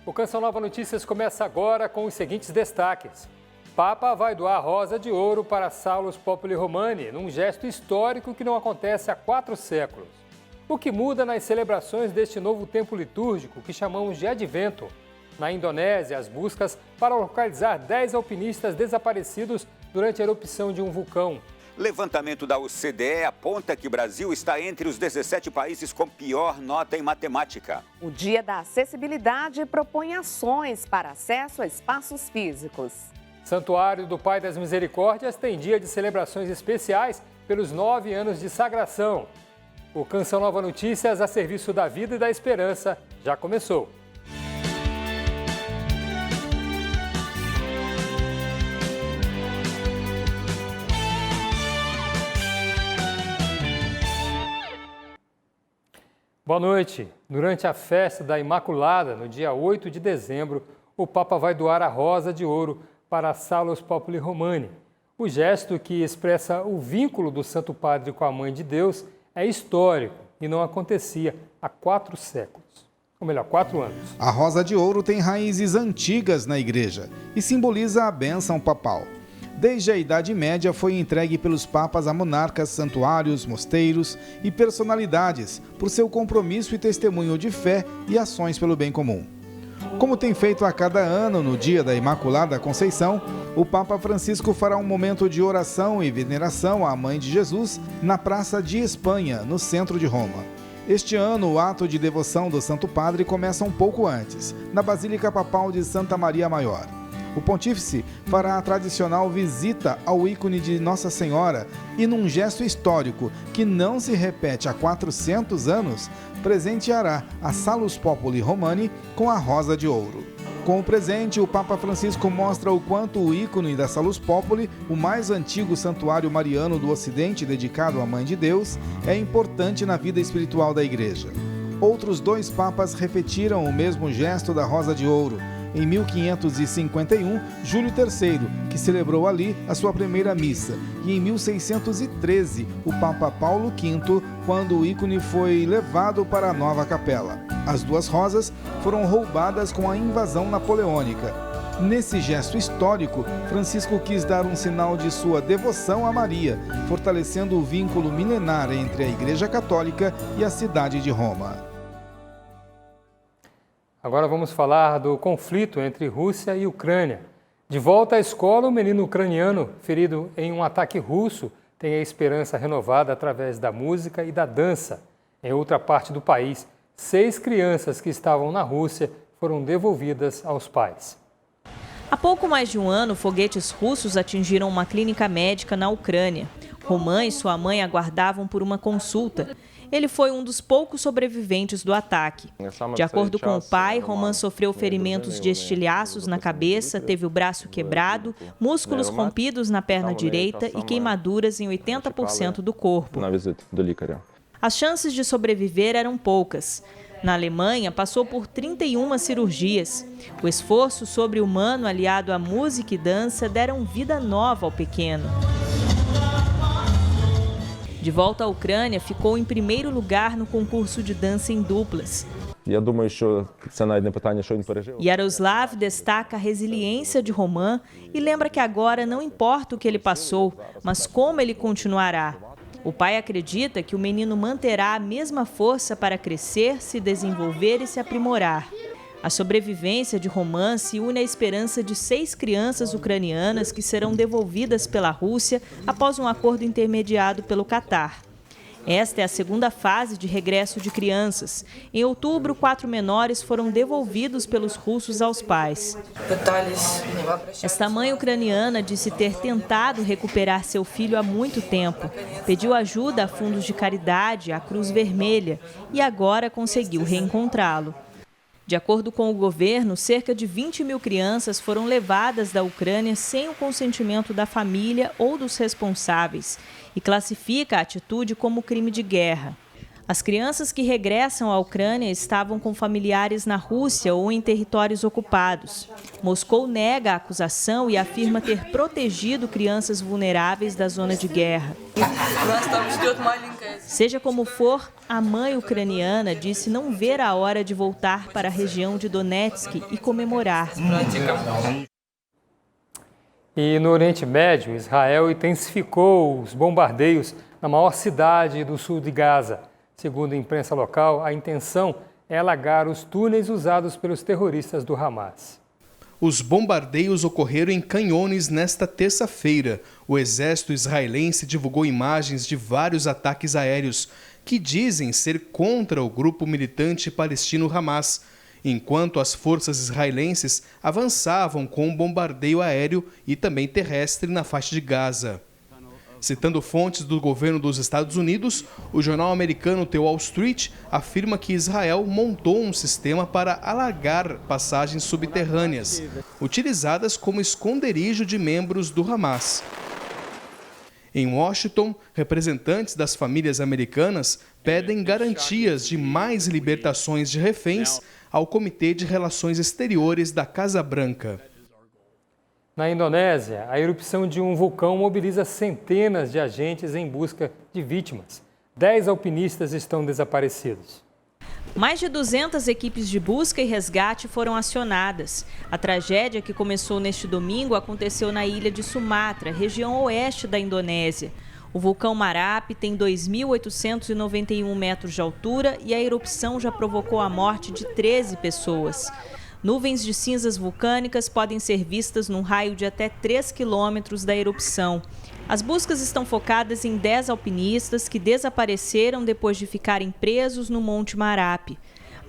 O Canção Nova Notícias começa agora com os seguintes destaques. Papa vai doar rosa de ouro para Salus Populi Romani, num gesto histórico que não acontece há 4 séculos. O que muda nas celebrações deste novo tempo litúrgico, que chamamos de Advento? Na Indonésia, as buscas para localizar 10 alpinistas desaparecidos durante a erupção de um vulcão. Levantamento da OCDE aponta que o Brasil está entre os 17 países com pior nota em matemática. O Dia da Acessibilidade propõe ações para acesso a espaços físicos. Santuário do Pai das Misericórdias tem dia de celebrações especiais pelos 9 anos de sagração. O Canção Nova Notícias, a serviço da vida e da esperança, já começou. Boa noite. Durante a festa da Imaculada, no dia 8 de dezembro, o Papa vai doar a rosa de ouro para Salus Populi Romani. O gesto, que expressa o vínculo do Santo Padre com a Mãe de Deus, é histórico e não acontecia há 4 séculos. Ou melhor, 4 anos. A rosa de ouro tem raízes antigas na igreja e simboliza a bênção papal. Desde a Idade Média foi entregue pelos papas a monarcas, santuários, mosteiros e personalidades por seu compromisso e testemunho de fé e ações pelo bem comum. Como tem feito a cada ano no dia da Imaculada Conceição, o Papa Francisco fará um momento de oração e veneração à Mãe de Jesus na Praça de Espanha, no centro de Roma. Este ano, o ato de devoção do Santo Padre começa um pouco antes, na Basílica Papal de Santa Maria Maior. O pontífice fará a tradicional visita ao ícone de Nossa Senhora e, num gesto histórico que não se repete há 400 anos, presenteará a Salus Populi Romani com a rosa de ouro. Com o presente, o Papa Francisco mostra o quanto o ícone da Salus Populi, o mais antigo santuário mariano do Ocidente dedicado à Mãe de Deus, é importante na vida espiritual da Igreja. Outros 2 papas repetiram o mesmo gesto da rosa de ouro. Em 1551, Júlio III, que celebrou ali a sua primeira missa, e em 1613, o Papa Paulo V, quando o ícone foi levado para a nova capela. As 2 rosas foram roubadas com a invasão napoleônica. Nesse gesto histórico, Francisco quis dar um sinal de sua devoção a Maria, fortalecendo o vínculo milenar entre a Igreja Católica e a cidade de Roma. Agora vamos falar do conflito entre Rússia e Ucrânia. De volta à escola, o menino ucraniano, ferido em um ataque russo, tem a esperança renovada através da música e da dança. Em outra parte do país, 6 crianças que estavam na Rússia foram devolvidas aos pais. Há pouco mais de um ano, foguetes russos atingiram uma clínica médica na Ucrânia. Roman e sua mãe aguardavam por uma consulta. Ele foi um dos poucos sobreviventes do ataque. De acordo com o pai, Roman sofreu ferimentos de estilhaços na cabeça, teve o braço quebrado, músculos rompidos na perna direita e queimaduras em 80% do corpo. As chances de sobreviver eram poucas. Na Alemanha, passou por 31 cirurgias. O esforço sobre-humano aliado à música e dança deram vida nova ao pequeno. De volta à Ucrânia, ficou em primeiro lugar no concurso de dança em duplas. Yaroslav destaca a resiliência de Roman e lembra que agora não importa o que ele passou, mas como ele continuará. O pai acredita que o menino manterá a mesma força para crescer, se desenvolver e se aprimorar. A sobrevivência de Roman se une à esperança de 6 crianças ucranianas que serão devolvidas pela Rússia após um acordo intermediado pelo Catar. Esta é a segunda fase de regresso de crianças. Em outubro, 4 menores foram devolvidos pelos russos aos pais. Esta mãe ucraniana disse ter tentado recuperar seu filho há muito tempo. Pediu ajuda a fundos de caridade, à Cruz Vermelha, e agora conseguiu reencontrá-lo. De acordo com o governo, cerca de 20 mil crianças foram levadas da Ucrânia sem o consentimento da família ou dos responsáveis e classifica a atitude como crime de guerra. As crianças que regressam à Ucrânia estavam com familiares na Rússia ou em territórios ocupados. Moscou nega a acusação e afirma ter protegido crianças vulneráveis da zona de guerra. Seja como for, a mãe ucraniana disse não ver a hora de voltar para a região de Donetsk e comemorar. E no Oriente Médio, Israel intensificou os bombardeios na maior cidade do sul de Gaza. Segundo a imprensa local, a intenção é alagar os túneis usados pelos terroristas do Hamas. Os bombardeios ocorreram em Canyones nesta terça-feira. O exército israelense divulgou imagens de vários ataques aéreos que dizem ser contra o grupo militante palestino Hamas, enquanto as forças israelenses avançavam com um bombardeio aéreo e também terrestre na faixa de Gaza. Citando fontes do governo dos Estados Unidos, o jornal americano The Wall Street afirma que Israel montou um sistema para alargar passagens subterrâneas, utilizadas como esconderijo de membros do Hamas. Em Washington, representantes das famílias americanas pedem garantias de mais libertações de reféns ao Comitê de Relações Exteriores da Casa Branca. Na Indonésia, a erupção de um vulcão mobiliza centenas de agentes em busca de vítimas. 10 alpinistas estão desaparecidos. Mais de 200 equipes de busca e resgate foram acionadas. A tragédia, que começou neste domingo, aconteceu na ilha de Sumatra, região oeste da Indonésia. O vulcão Marapi tem 2.891 metros de altura e a erupção já provocou a morte de 13 pessoas. Nuvens de cinzas vulcânicas podem ser vistas num raio de até 3 quilômetros da erupção. As buscas estão focadas em 10 alpinistas que desapareceram depois de ficarem presos no Monte Marapi.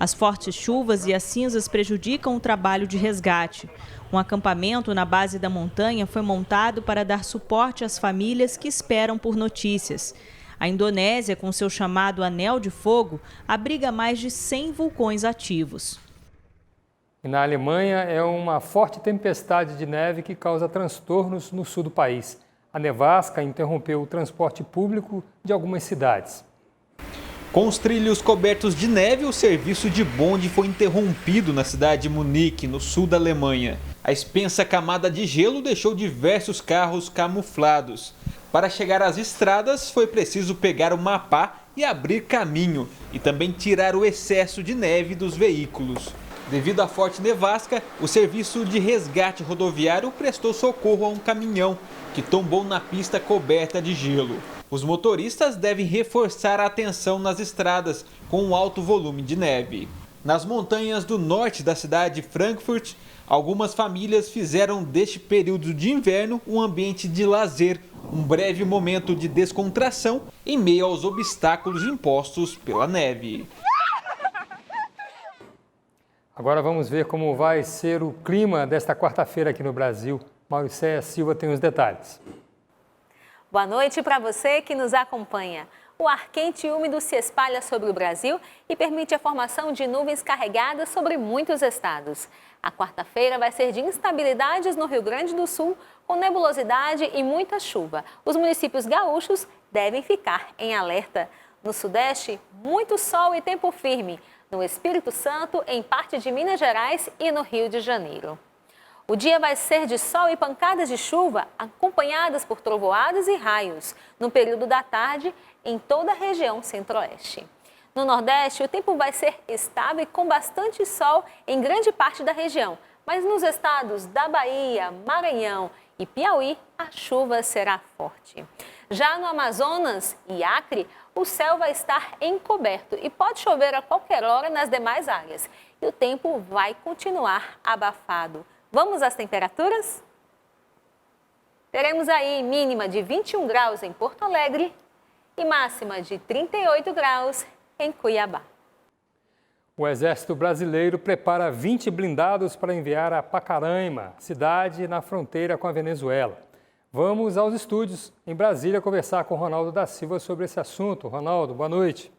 As fortes chuvas e as cinzas prejudicam o trabalho de resgate. Um acampamento na base da montanha foi montado para dar suporte às famílias que esperam por notícias. A Indonésia, com seu chamado Anel de Fogo, abriga mais de 100 vulcões ativos. E na Alemanha, é uma forte tempestade de neve que causa transtornos no sul do país. A nevasca interrompeu o transporte público de algumas cidades. Com os trilhos cobertos de neve, o serviço de bonde foi interrompido na cidade de Munique, no sul da Alemanha. A extensa camada de gelo deixou diversos carros camuflados. Para chegar às estradas, foi preciso pegar uma pá e abrir caminho, e também tirar o excesso de neve dos veículos. Devido à forte nevasca, o serviço de resgate rodoviário prestou socorro a um caminhão que tombou na pista coberta de gelo. Os motoristas devem reforçar a atenção nas estradas com um alto volume de neve. Nas montanhas do norte da cidade de Frankfurt, algumas famílias fizeram deste período de inverno um ambiente de lazer, um breve momento de descontração em meio aos obstáculos impostos pela neve. Agora vamos ver como vai ser o clima desta quarta-feira aqui no Brasil. Mauricéia Silva tem os detalhes. Boa noite para você que nos acompanha. O ar quente e úmido se espalha sobre o Brasil e permite a formação de nuvens carregadas sobre muitos estados. A quarta-feira vai ser de instabilidades no Rio Grande do Sul, com nebulosidade e muita chuva. Os municípios gaúchos devem ficar em alerta. No Sudeste, muito sol e tempo firme. No Espírito Santo, em parte de Minas Gerais e no Rio de Janeiro. O dia vai ser de sol e pancadas de chuva, acompanhadas por trovoadas e raios, no período da tarde, em toda a região centro-oeste. No Nordeste, o tempo vai ser estável e com bastante sol em grande parte da região, mas nos estados da Bahia, Maranhão e Piauí, a chuva será forte. Já no Amazonas e Acre, o céu vai estar encoberto e pode chover a qualquer hora nas demais áreas. E o tempo vai continuar abafado. Vamos às temperaturas? Teremos aí mínima de 21 graus em Porto Alegre e máxima de 38 graus em Cuiabá. O Exército Brasileiro prepara 20 blindados para enviar a Pacaraima, cidade na fronteira com a Venezuela. Vamos aos estúdios em Brasília conversar com Ronaldo da Silva sobre esse assunto. Ronaldo, boa noite.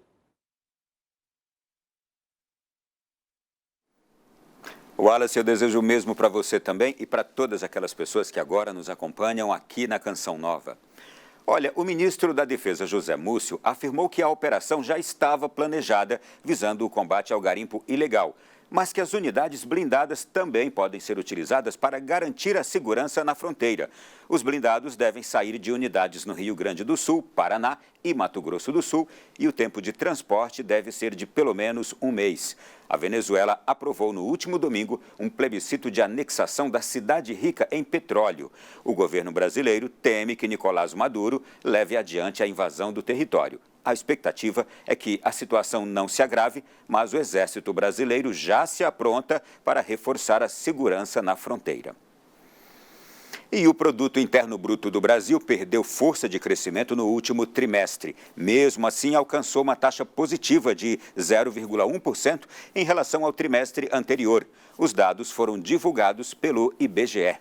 Wallace, eu desejo o mesmo para você também e para todas aquelas pessoas que agora nos acompanham aqui na Canção Nova. Olha, o ministro da Defesa, José Múcio, afirmou que a operação já estava planejada visando o combate ao garimpo ilegal. mas que as unidades blindadas também podem ser utilizadas para garantir a segurança na fronteira. Os blindados devem sair de unidades no Rio Grande do Sul, Paraná e Mato Grosso do Sul, e o tempo de transporte deve ser de pelo menos um mês. A Venezuela aprovou no último domingo um plebiscito de anexação da cidade rica em petróleo. O governo brasileiro teme que Nicolás Maduro leve adiante a invasão do território. A expectativa é que a situação não se agrave, mas o Exército brasileiro já se apronta para reforçar a segurança na fronteira. E o Produto Interno Bruto do Brasil perdeu força de crescimento no último trimestre. Mesmo assim, alcançou uma taxa positiva de 0,1% em relação ao trimestre anterior. Os dados foram divulgados pelo IBGE.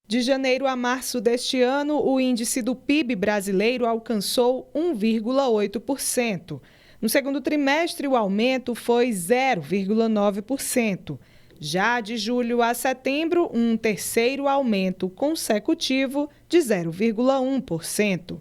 De janeiro a março deste ano, o índice do PIB brasileiro alcançou 1,8%. No segundo trimestre, o aumento foi 0,9%. Já de julho a setembro, um terceiro aumento consecutivo de 0,1%.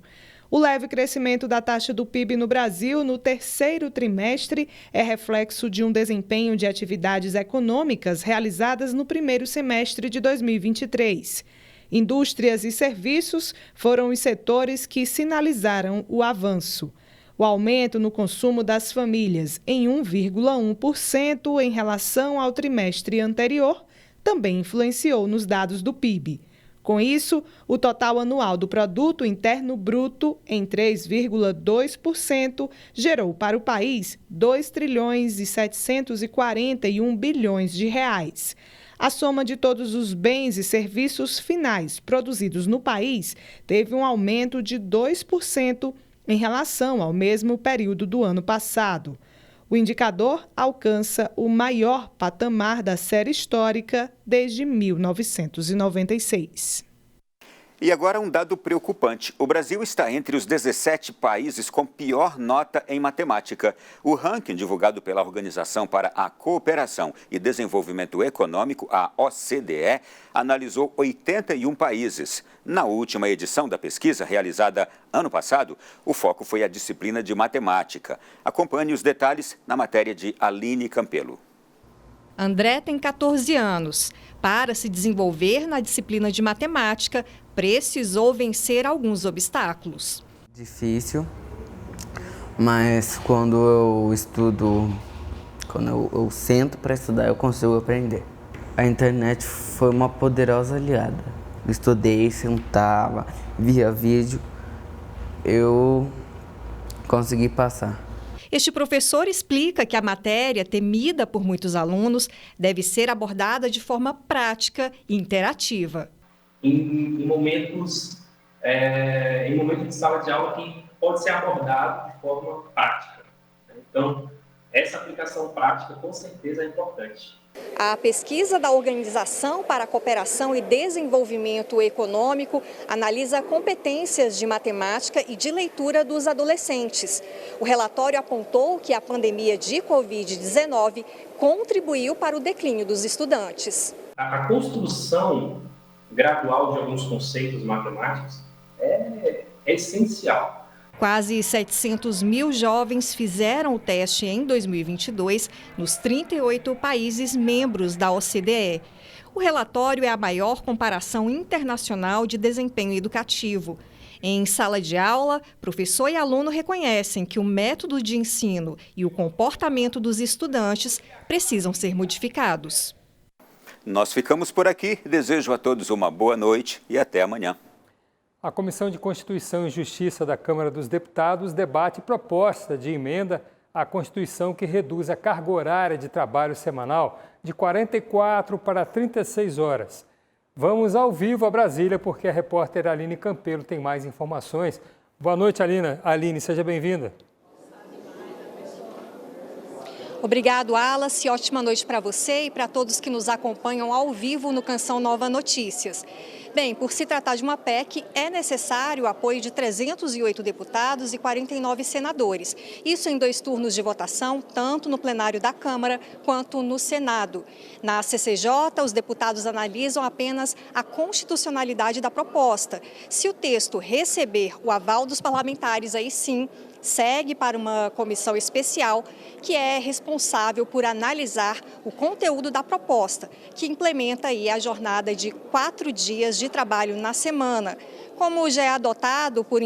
O leve crescimento da taxa do PIB no Brasil no terceiro trimestre é reflexo de um desempenho de atividades econômicas realizadas no primeiro semestre de 2023. Indústrias e serviços foram os setores que sinalizaram o avanço. O aumento no consumo das famílias em 1,1% em relação ao trimestre anterior também influenciou nos dados do PIB. Com isso, o total anual do Produto Interno Bruto, em 3,2%, gerou para o país 2 trilhões e 741 bilhões de reais. A soma de todos os bens e serviços finais produzidos no país teve um aumento de 2% em relação ao mesmo período do ano passado. O indicador alcança o maior patamar da série histórica desde 1996. E agora um dado preocupante. O Brasil está entre os 17 países com pior nota em matemática. O ranking divulgado pela Organização para a Cooperação e Desenvolvimento Econômico, a OCDE, analisou 81 países. Na última edição da pesquisa, realizada ano passado, o foco foi a disciplina de matemática. Acompanhe os detalhes na matéria de Aline Campelo. André tem 14 anos. Para se desenvolver na disciplina de matemática, precisou vencer alguns obstáculos. Difícil, mas quando eu estudo, quando eu sento para estudar, eu consigo aprender. A internet foi uma poderosa aliada. Eu estudei, sentava, via vídeo, eu consegui passar. Este professor explica que a matéria, temida por muitos alunos, deve ser abordada de forma prática e interativa. Em momentos de sala de aula que pode ser abordado de forma prática. Então, essa aplicação prática com certeza é importante. A pesquisa da Organização para a Cooperação e Desenvolvimento Econômico analisa competências de matemática e de leitura dos adolescentes. O relatório apontou que a pandemia de Covid-19 contribuiu para o declínio dos estudantes. A construção gradual de alguns conceitos matemáticos é essencial. Quase 700 mil jovens fizeram o teste em 2022 nos 38 países membros da OCDE. O relatório é a maior comparação internacional de desempenho educativo. Em sala de aula, professor e aluno reconhecem que o método de ensino e o comportamento dos estudantes precisam ser modificados. Nós ficamos por aqui. Desejo a todos uma boa noite e até amanhã. A Comissão de Constituição e Justiça da Câmara dos Deputados debate proposta de emenda à Constituição que reduz a carga horária de trabalho semanal de 44 para 36 horas. Vamos ao vivo a Brasília, porque a repórter Aline Campelo tem mais informações. Boa noite, Aline, seja bem-vinda. Obrigado, Wallace. Ótima noite para você e para todos que nos acompanham ao vivo no Canção Nova Notícias. Bem, por se tratar de uma PEC, é necessário o apoio de 308 deputados e 49 senadores. Isso em 2 turnos de votação, tanto no plenário da Câmara quanto no Senado. Na CCJ, os deputados analisam apenas a constitucionalidade da proposta. Se o texto receber o aval dos parlamentares, aí sim, segue para uma comissão especial que é responsável por analisar o conteúdo da proposta, que implementa aí a jornada de 4 dias de trabalho na semana, como já é adotado por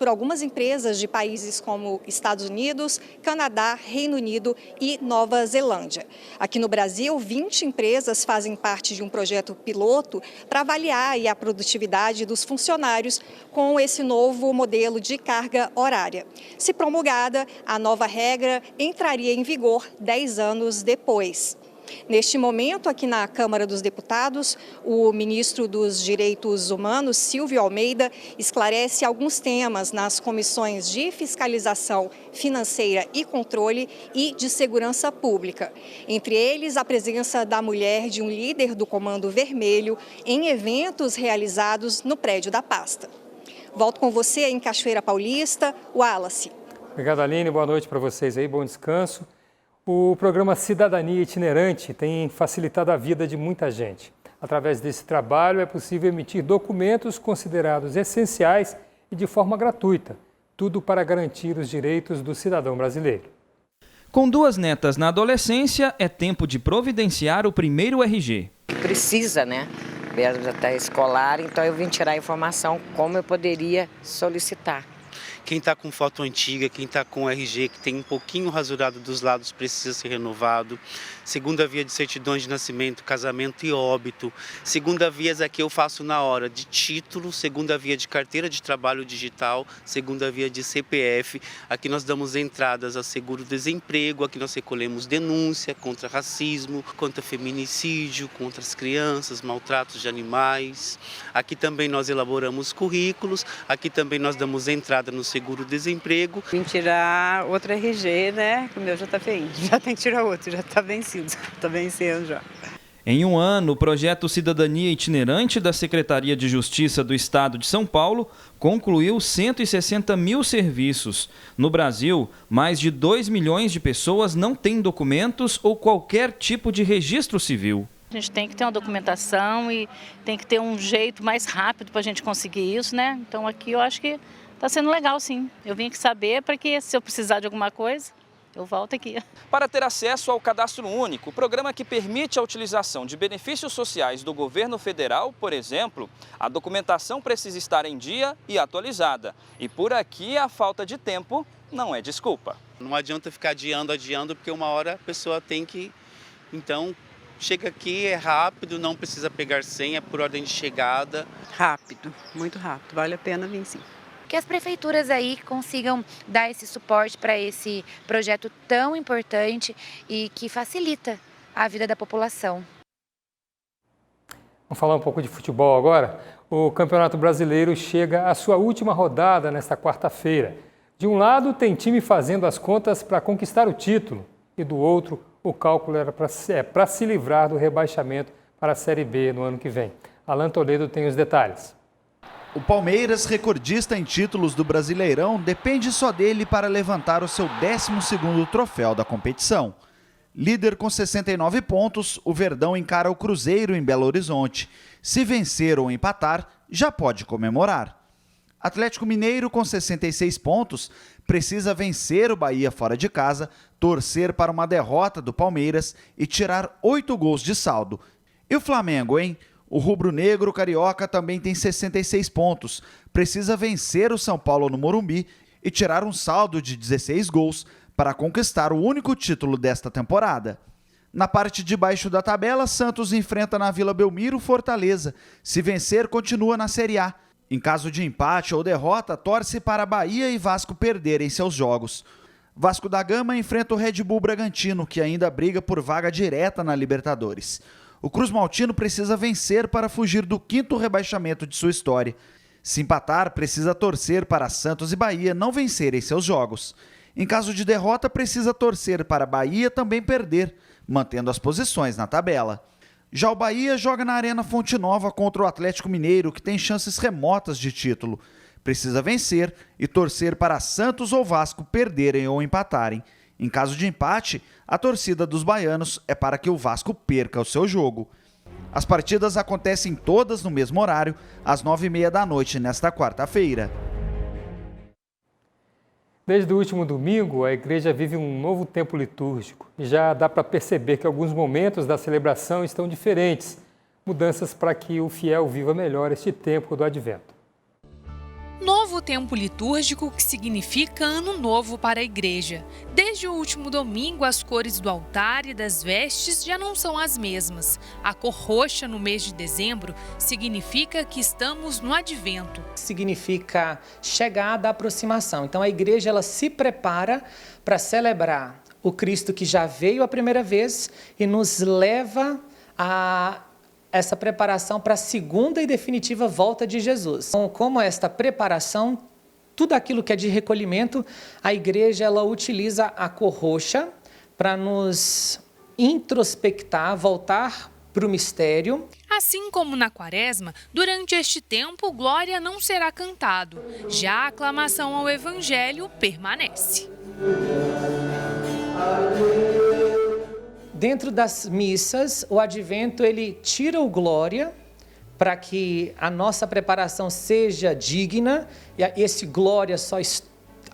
algumas empresas de países como Estados Unidos, Canadá, Reino Unido e Nova Zelândia. Aqui no Brasil, 20 empresas fazem parte de um projeto piloto para avaliar aí a produtividade dos funcionários com esse novo modelo de carga horária. Se promulgada, a nova regra entraria em vigor 10 anos depois. Neste momento, aqui na Câmara dos Deputados, o ministro dos Direitos Humanos, Silvio Almeida, esclarece alguns temas nas comissões de fiscalização financeira e controle e de segurança pública. Entre eles, a presença da mulher de um líder do Comando Vermelho em eventos realizados no prédio da pasta. Volto com você em Cachoeira Paulista, Wallace. Obrigado, Aline. Boa noite para vocês aí, bom descanso. O programa Cidadania Itinerante tem facilitado a vida de muita gente. Através desse trabalho é possível emitir documentos considerados essenciais e de forma gratuita, tudo para garantir os direitos do cidadão brasileiro. Com 2 netas na adolescência, é tempo de providenciar o primeiro RG. Precisa, né? Já está escolar, então eu vim tirar a informação como eu poderia solicitar. Quem está com foto antiga, quem está com RG, que tem um pouquinho rasurado dos lados, precisa ser renovado. Segunda via de certidões de nascimento, casamento e óbito. Segunda via aqui eu faço na hora de título, segunda via de carteira de trabalho digital, segunda via de CPF. Aqui nós damos entradas a seguro-desemprego, aqui nós recolhemos denúncia contra racismo, contra feminicídio, contra as crianças, maltratos de animais. Aqui também nós elaboramos currículos, aqui também nós damos entrada no seguro-desemprego. Vim tirar outro RG, né? O meu já está feinho, já tem que tirar outro, já está vencido, está vencendo já. Em um ano, o projeto Cidadania Itinerante da Secretaria de Justiça do Estado de São Paulo concluiu 160 mil serviços. No Brasil, mais de 2 milhões de pessoas não têm documentos ou qualquer tipo de registro civil. A gente tem que ter uma documentação e tem que ter um jeito mais rápido para a gente conseguir isso, né? Então aqui eu acho que está sendo legal, sim. Eu vim aqui saber para que, se eu precisar de alguma coisa, eu volto aqui. Para ter acesso ao Cadastro Único, programa que permite a utilização de benefícios sociais do governo federal, por exemplo, a documentação precisa estar em dia e atualizada. E por aqui a falta de tempo não é desculpa. Não adianta ficar adiando, porque uma hora a pessoa tem que... Então, chega aqui, é rápido, não precisa pegar senha, por ordem de chegada. Rápido, muito rápido, vale a pena vir sim. Que as prefeituras aí consigam dar esse suporte para esse projeto tão importante e que facilita a vida da população. Vamos falar um pouco de futebol agora? O Campeonato Brasileiro chega à sua última rodada nesta quarta-feira. De um lado, tem time fazendo as contas para conquistar o título e do outro, o cálculo era para se livrar do rebaixamento para a Série B no ano que vem. Alan Toledo tem os detalhes. O Palmeiras, recordista em títulos do Brasileirão, depende só dele para levantar o seu 12º troféu da competição. Líder com 69 pontos, o Verdão encara o Cruzeiro em Belo Horizonte. Se vencer ou empatar, já pode comemorar. Atlético Mineiro, com 66 pontos, precisa vencer o Bahia fora de casa, torcer para uma derrota do Palmeiras e tirar 8 gols de saldo. E o Flamengo, hein? O rubro-negro carioca também tem 66 pontos. Precisa vencer o São Paulo no Morumbi e tirar um saldo de 16 gols para conquistar o único título desta temporada. Na parte de baixo da tabela, Santos enfrenta na Vila Belmiro Fortaleza. Se vencer, continua na Série A. Em caso de empate ou derrota, torce para Bahia e Vasco perderem seus jogos. Vasco da Gama enfrenta o Red Bull Bragantino, que ainda briga por vaga direta na Libertadores. O Cruz Maltino precisa vencer para fugir do 5º rebaixamento de sua história. Se empatar, precisa torcer para Santos e Bahia não vencerem seus jogos. Em caso de derrota, precisa torcer para Bahia também perder, mantendo as posições na tabela. Já o Bahia joga na Arena Fonte Nova contra o Atlético Mineiro, que tem chances remotas de título. Precisa vencer e torcer para Santos ou Vasco perderem ou empatarem. Em caso de empate, a torcida dos baianos é para que o Vasco perca o seu jogo. As partidas acontecem todas no mesmo horário, às 9h30 da noite, nesta quarta-feira. Desde o último domingo, a igreja vive um novo tempo litúrgico e já dá para perceber que alguns momentos da celebração estão diferentes. Mudanças para que o fiel viva melhor este tempo do Advento. Novo tempo litúrgico, que significa ano novo para a igreja. Desde o último domingo, as cores do altar e das vestes já não são as mesmas. A cor roxa no mês de dezembro significa que estamos no Advento. Significa chegada, aproximação. Então a igreja ela se prepara para celebrar o Cristo que já veio a primeira vez e nos leva a essa preparação para a segunda e definitiva volta de Jesus. Então, como esta preparação, tudo aquilo que é de recolhimento, a igreja ela utiliza a cor roxa para nos introspectar, voltar para o mistério. Assim como na Quaresma, durante este tempo, glória não será cantado. Já a aclamação ao Evangelho permanece. Dentro das missas, o Advento ele tira o glória para que a nossa preparação seja digna, e esse glória só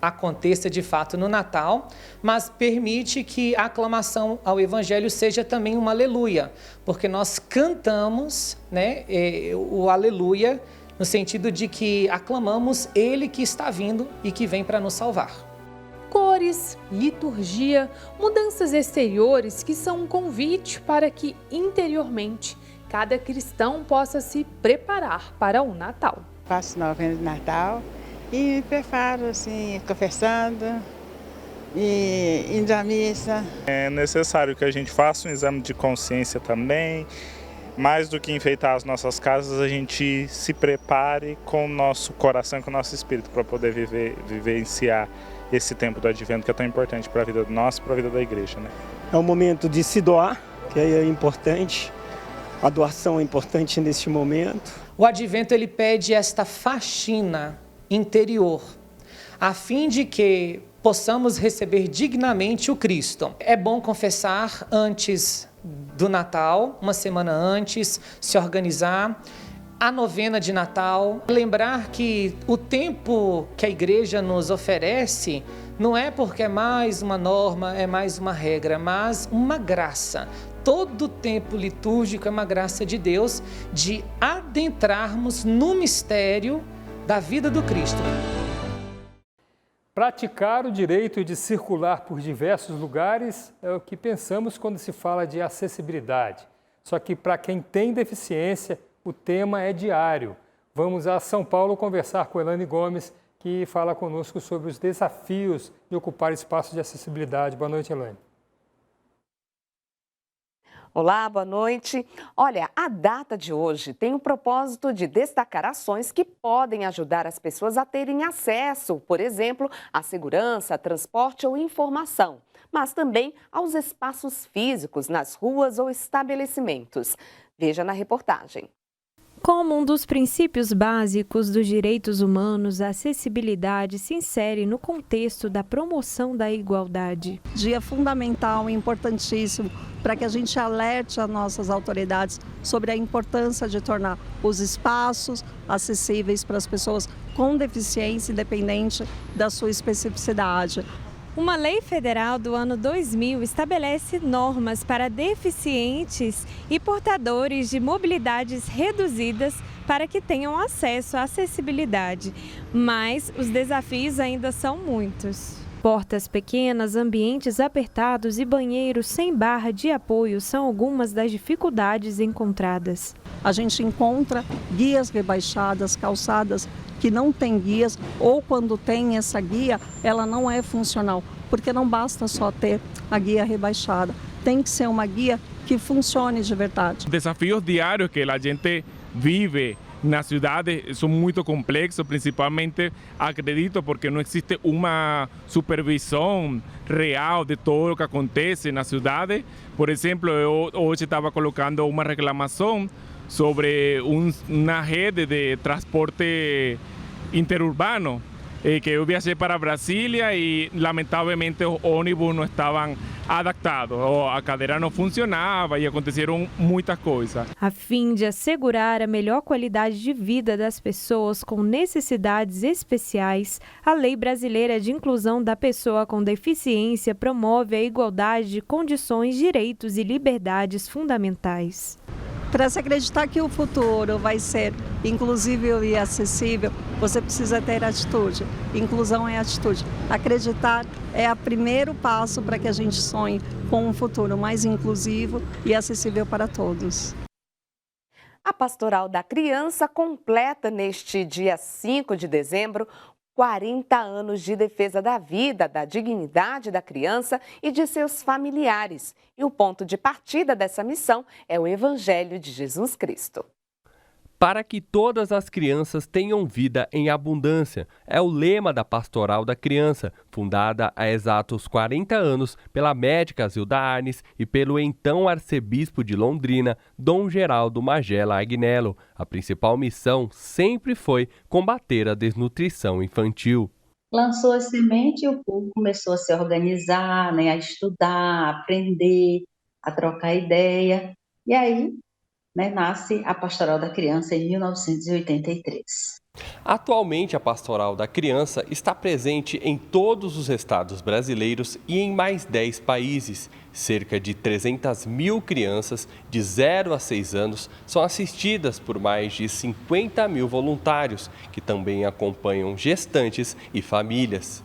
aconteça de fato no Natal, mas permite que a aclamação ao Evangelho seja também uma aleluia, porque nós cantamos, né, o aleluia no sentido de que aclamamos Ele que está vindo e que vem para nos salvar. Cores, liturgia, mudanças exteriores que são um convite para que interiormente cada cristão possa se preparar para o Natal. Faço novena de Natal e me preparo assim, confessando e indo à missa. É necessário que a gente faça um exame de consciência também. Mais do que enfeitar as nossas casas, a gente se prepare com o nosso coração, com o nosso espírito para poder vivenciar esse tempo do Advento que é tão importante para a vida nossa e para a vida da igreja, né? É um momento de se doar, que é importante. A doação é importante neste momento. O Advento ele pede esta faxina interior, a fim de que possamos receber dignamente o Cristo. É bom confessar antes do Natal, uma semana antes, se organizar. A novena de Natal, lembrar que o tempo que a igreja nos oferece não é porque é mais uma norma, é mais uma regra, mas uma graça. Todo tempo litúrgico é uma graça de Deus de adentrarmos no mistério da vida do Cristo. Praticar o direito de circular por diversos lugares é o que pensamos quando se fala de acessibilidade. Só que para quem tem deficiência, o tema é diário. Vamos a São Paulo conversar com Elane Gomes, que fala conosco sobre os desafios de ocupar espaços de acessibilidade. Boa noite, Elane. Olá, boa noite. Olha, a data de hoje tem o propósito de destacar ações que podem ajudar as pessoas a terem acesso, por exemplo, à segurança, transporte ou informação, mas também aos espaços físicos nas ruas ou estabelecimentos. Veja na reportagem. Como um dos princípios básicos dos direitos humanos, a acessibilidade se insere no contexto da promoção da igualdade. Dia fundamental e importantíssimo para que a gente alerte as nossas autoridades sobre a importância de tornar os espaços acessíveis para as pessoas com deficiência, independente da sua especificidade. Uma lei federal do ano 2000 estabelece normas para deficientes e portadores de mobilidades reduzidas para que tenham acesso à acessibilidade, mas os desafios ainda são muitos. Portas pequenas, ambientes apertados e banheiros sem barra de apoio são algumas das dificuldades encontradas. A gente encontra guias rebaixadas, calçadas que não tem guias, ou quando tem essa guia, ela não é funcional, porque não basta só ter a guia rebaixada, tem que ser uma guia que funcione de verdade. Desafios diários que a gente vive na cidade são muito complexos, principalmente, acredito, porque não existe uma supervisão real de tudo o que acontece na cidade. Por exemplo, eu hoje estava colocando uma reclamação sobre uma rede de transporte interurbano, que eu viajei para Brasília e, lamentavelmente, os ônibus não estavam adaptados, a cadeira não funcionava e aconteceram muitas coisas. A fim de assegurar a melhor qualidade de vida das pessoas com necessidades especiais, a Lei Brasileira de Inclusão da Pessoa com Deficiência promove a igualdade de condições, direitos e liberdades fundamentais. Para se acreditar que o futuro vai ser inclusivo e acessível, você precisa ter atitude. Inclusão é atitude. Acreditar é o primeiro passo para que a gente sonhe com um futuro mais inclusivo e acessível para todos. A Pastoral da Criança completa neste dia 5 de dezembro 40 anos de defesa da vida, da dignidade da criança e de seus familiares. E o ponto de partida dessa missão é o Evangelho de Jesus Cristo. Para que todas as crianças tenham vida em abundância, é o lema da Pastoral da Criança, fundada há exatos 40 anos pela médica Zilda Arnes e pelo então arcebispo de Londrina, Dom Geraldo Magela Agnello. A principal missão sempre foi combater a desnutrição infantil. Lançou a semente e o povo começou a se organizar, a estudar, a aprender, a trocar ideia. E aí, nasce a Pastoral da Criança em 1983. Atualmente, a Pastoral da Criança está presente em todos os estados brasileiros e em mais 10 países. Cerca de 300 mil crianças de 0 a 6 anos são assistidas por mais de 50 mil voluntários, que também acompanham gestantes e famílias.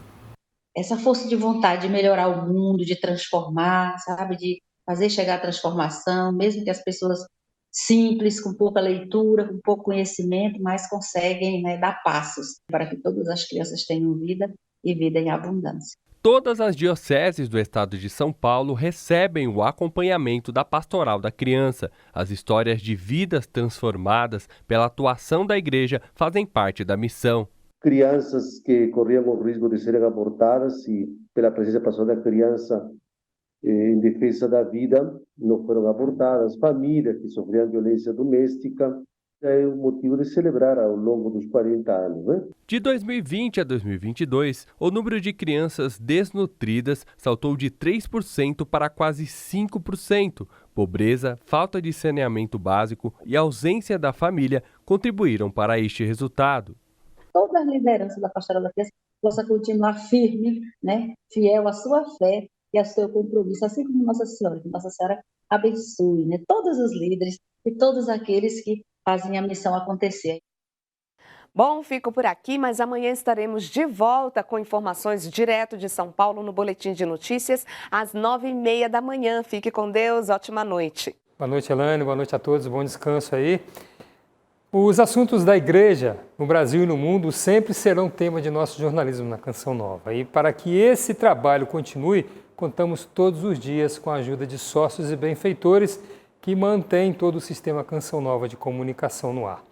Essa força de vontade de melhorar o mundo, de transformar, de fazer chegar a transformação, mesmo que as pessoas simples, com pouca leitura, com pouco conhecimento, mas conseguem dar passos para que todas as crianças tenham vida e vida em abundância. Todas as dioceses do estado de São Paulo recebem o acompanhamento da Pastoral da Criança. As histórias de vidas transformadas pela atuação da igreja fazem parte da missão. Crianças que corriam o risco de serem abortadas e pela presença pastoral da criança em defesa da vida não foram abortadas, famílias que sofriam violência doméstica, é o motivo de celebrar ao longo dos 40 anos. De 2020 a 2022, o número de crianças desnutridas saltou de 3% para quase 5%. Pobreza, falta de saneamento básico e ausência da família contribuíram para este resultado. Toda a liderança da Pastoral da Criança possa continuar firme, fiel à sua fé e ao seu compromisso, assim como Nossa Senhora. Que Nossa Senhora abençoe todos os líderes e todos aqueles que fazem a missão acontecer. Bom, fico por aqui, mas amanhã estaremos de volta com informações direto de São Paulo no Boletim de Notícias, às 9h30 da manhã. Fique com Deus, ótima noite. Boa noite, Elaine, boa noite a todos, bom descanso aí. Os assuntos da igreja no Brasil e no mundo sempre serão tema de nosso jornalismo na Canção Nova. E para que esse trabalho continue, contamos todos os dias com a ajuda de sócios e benfeitores que mantêm todo o sistema Canção Nova de comunicação no ar.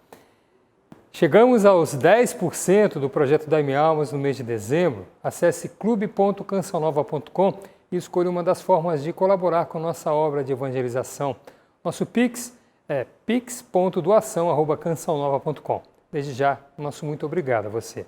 Chegamos aos 10% do projeto Dai-me Almas no mês de dezembro. Acesse clube.cançãonova.com e escolha uma das formas de colaborar com a nossa obra de evangelização. Nosso Pix é pix.doação@cançãonova.com. Desde já, nosso muito obrigado a você.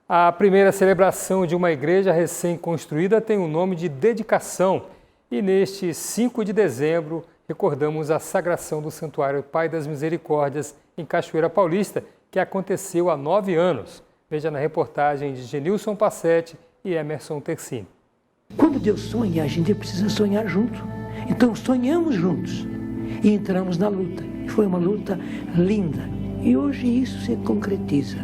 A primeira celebração de uma igreja recém-construída tem o nome de dedicação e neste 5 de dezembro recordamos a sagração do Santuário Pai das Misericórdias em Cachoeira Paulista, que aconteceu há 9 anos. Veja na reportagem de Genilson Passetti e Emerson Tersini. Quando Deus sonha, a gente precisa sonhar junto. Então sonhamos juntos e entramos na luta. Foi uma luta linda e hoje isso se concretiza.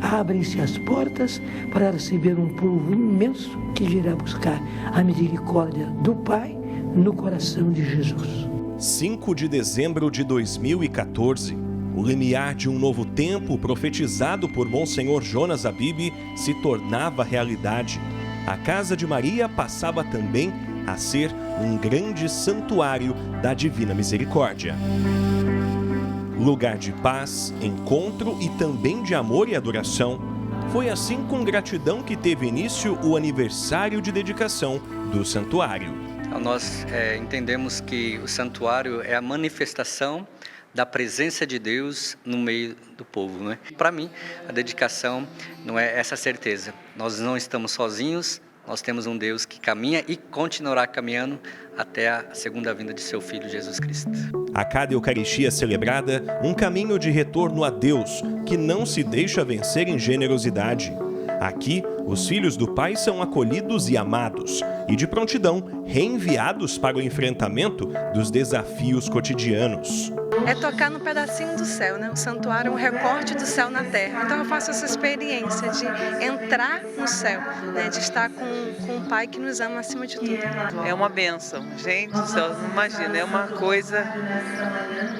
Abrem-se as portas para receber um povo imenso que irá buscar a misericórdia do Pai no coração de Jesus. 5 de dezembro de 2014, o limiar de um novo tempo profetizado por Monsenhor Jonas Abib se tornava realidade. A Casa de Maria passava também a ser um grande santuário da Divina Misericórdia. lugar de paz, encontro e também de amor e adoração. Foi assim com gratidão que teve início o aniversário de dedicação do santuário. Nós entendemos que o santuário é a manifestação da presença de Deus no meio do povo, não é? Para mim, a dedicação não é essa certeza. Nós não estamos sozinhos, nós temos um Deus que caminha e continuará caminhando até a segunda vinda de seu Filho Jesus Cristo. A cada Eucaristia celebrada, um caminho de retorno a Deus, que não se deixa vencer em generosidade. Aqui, os filhos do Pai são acolhidos e amados, e de prontidão reenviados para o enfrentamento dos desafios cotidianos. É tocar no pedacinho do céu, né? O santuário é um recorte do céu na terra. Então eu faço essa experiência de entrar no céu, né? De estar com um Pai que nos ama acima de tudo. É uma bênção, gente do céu, não imagina, é uma coisa,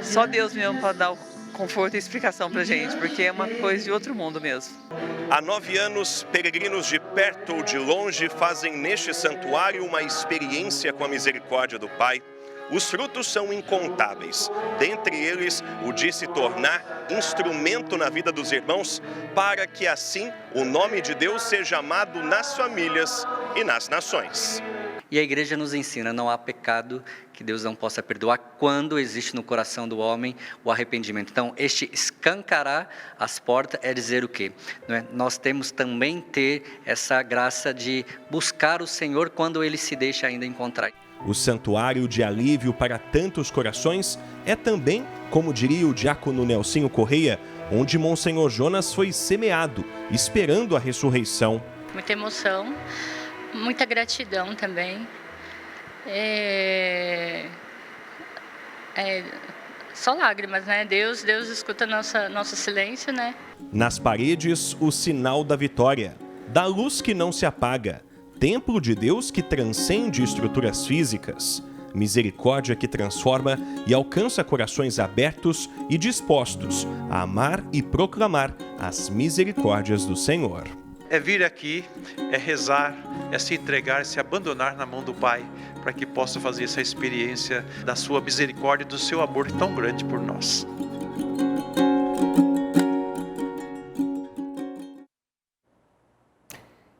só Deus mesmo para dar o conforto e explicação pra gente, porque é uma coisa de outro mundo mesmo. Há 9 anos, peregrinos de perto ou de longe fazem neste santuário uma experiência com a misericórdia do Pai. Os frutos são incontáveis, dentre eles o de se tornar instrumento na vida dos irmãos, para que assim o nome de Deus seja amado nas famílias e nas nações. E a igreja nos ensina, não há pecado que Deus não possa perdoar quando existe no coração do homem o arrependimento. Então, este escancarar as portas é dizer o quê? Não é? Nós temos também ter essa graça de buscar o Senhor quando Ele se deixa ainda encontrar. O santuário de alívio para tantos corações é também, como diria o diácono Nelsinho Correia, onde Monsenhor Jonas foi semeado, esperando a ressurreição. Muita emoção, muita gratidão também. Só lágrimas, né? Deus escuta nosso silêncio, né? Nas paredes, o sinal da vitória, da luz que não se apaga. Templo de Deus que transcende estruturas físicas, misericórdia que transforma e alcança corações abertos e dispostos a amar e proclamar as misericórdias do Senhor. É vir aqui, é rezar, é se entregar, é se abandonar na mão do Pai, para que possa fazer essa experiência da sua misericórdia e do seu amor tão grande por nós.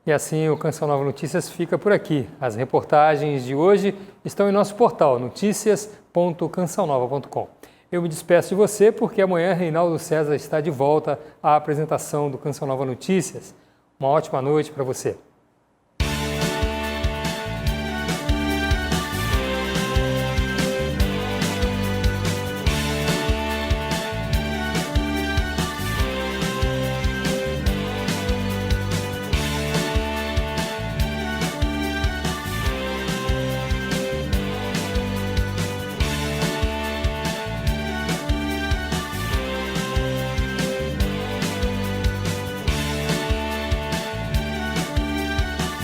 E assim o Canção Nova Notícias fica por aqui. As reportagens de hoje estão em nosso portal noticias.cançãonova.com. Eu me despeço de você porque amanhã Reinaldo César está de volta à apresentação do Canção Nova Notícias. Uma ótima noite para você.